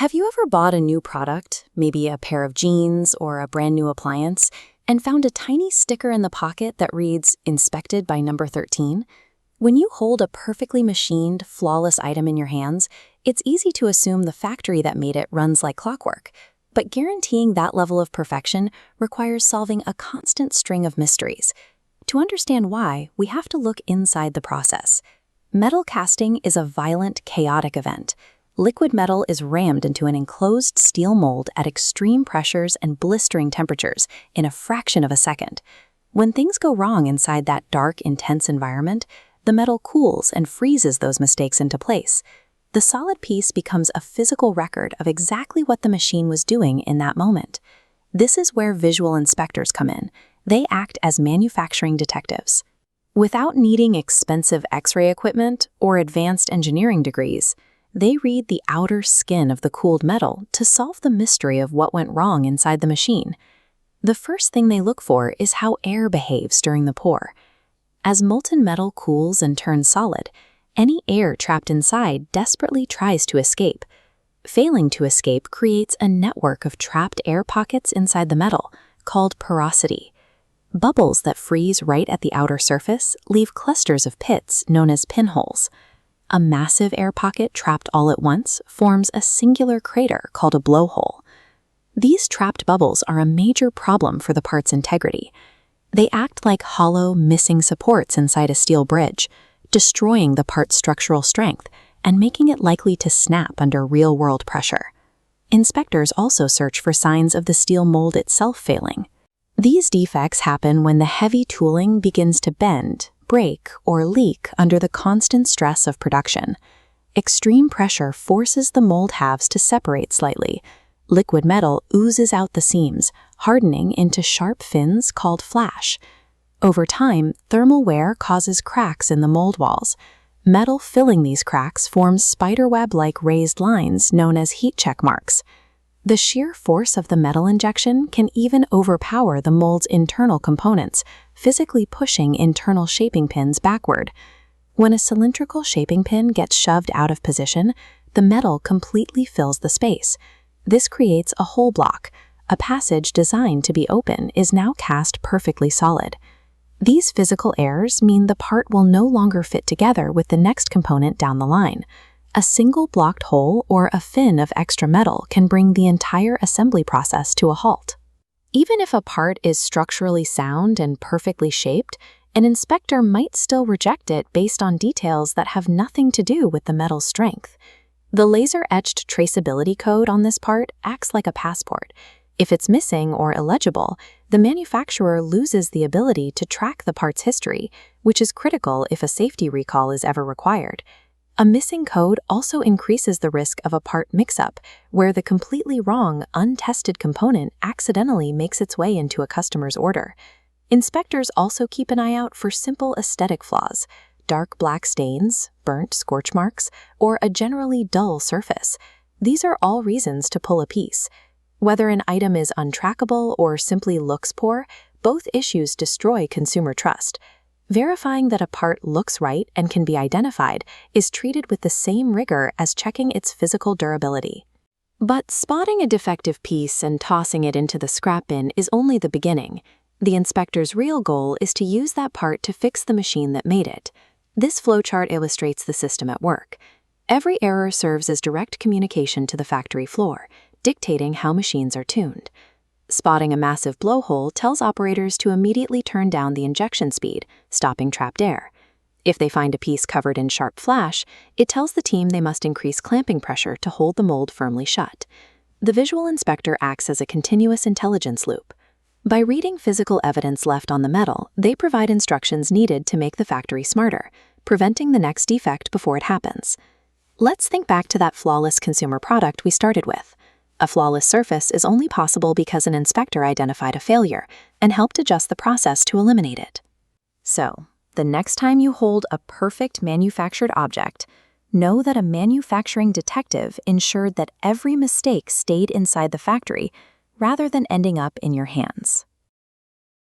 Have you ever bought a new product, maybe a pair of jeans or a brand new appliance, and found a tiny sticker in the pocket that reads, "Inspected by number 13"? When you hold a perfectly machined, flawless item in your hands, it's easy to assume the factory that made it runs like clockwork. But guaranteeing that level of perfection requires solving a constant string of mysteries. To understand why, we have to look inside the process. Metal casting is a violent, chaotic event. Liquid metal is rammed into an enclosed steel mold at extreme pressures and blistering temperatures in a fraction of a second. When things go wrong inside that dark, intense environment, the metal cools and freezes those mistakes into place. The solid piece becomes a physical record of exactly what the machine was doing in that moment. This is where visual inspectors come in. They act as manufacturing detectives. Without needing expensive X-ray equipment or advanced engineering degrees, they read the outer skin of the cooled metal to solve the mystery of what went wrong inside the machine. The first thing they look for is how air behaves during the pour. As molten metal cools and turns solid, any air trapped inside desperately tries to escape. Failing to escape creates a network of trapped air pockets inside the metal, called porosity. Bubbles that freeze right at the outer surface leave clusters of pits known as pinholes. A massive air pocket trapped all at once forms a singular crater called a blowhole. These trapped bubbles are a major problem for the part's integrity. They act like hollow, missing supports inside a steel bridge, destroying the part's structural strength and making it likely to snap under real-world pressure. Inspectors also search for signs of the steel mold itself failing. These defects happen when the heavy tooling begins to bend, break, or leak under the constant stress of production. Extreme pressure forces the mold halves to separate slightly. Liquid metal oozes out the seams, hardening into sharp fins called flash. Over time, thermal wear causes cracks in the mold walls. Metal filling these cracks forms spiderweb-like raised lines known as heat check marks. The sheer force of the metal injection can even overpower the mold's internal components, physically pushing internal shaping pins backward. When a cylindrical shaping pin gets shoved out of position, the metal completely fills the space. This creates a hole block. A passage designed to be open is now cast perfectly solid. These physical errors mean the part will no longer fit together with the next component down the line. A single blocked hole or a fin of extra metal can bring the entire assembly process to a halt. Even if a part is structurally sound and perfectly shaped, an inspector might still reject it based on details that have nothing to do with the metal's strength. The laser-etched traceability code on this part acts like a passport. If it's missing or illegible, the manufacturer loses the ability to track the part's history, which is critical if a safety recall is ever required. A missing code also increases the risk of a part mix-up, where the completely wrong, untested component accidentally makes its way into a customer's order. Inspectors also keep an eye out for simple aesthetic flaws, dark black stains, burnt scorch marks, or a generally dull surface. These are all reasons to pull a piece. Whether an item is untrackable or simply looks poor, both issues destroy consumer trust. Verifying that a part looks right and can be identified is treated with the same rigor as checking its physical durability. But spotting a defective piece and tossing it into the scrap bin is only the beginning. The inspector's real goal is to use that part to fix the machine that made it. This flowchart illustrates the system at work. Every error serves as direct communication to the factory floor, dictating how machines are tuned. Spotting a massive blowhole tells operators to immediately turn down the injection speed, stopping trapped air. If they find a piece covered in sharp flash, it tells the team they must increase clamping pressure to hold the mold firmly shut. The visual inspector acts as a continuous intelligence loop. By reading physical evidence left on the metal, they provide instructions needed to make the factory smarter, preventing the next defect before it happens. Let's think back to that flawless consumer product we started with. A flawless surface is only possible because an inspector identified a failure and helped adjust the process to eliminate it. So, the next time you hold a perfect manufactured object, know that a manufacturing detective ensured that every mistake stayed inside the factory rather than ending up in your hands.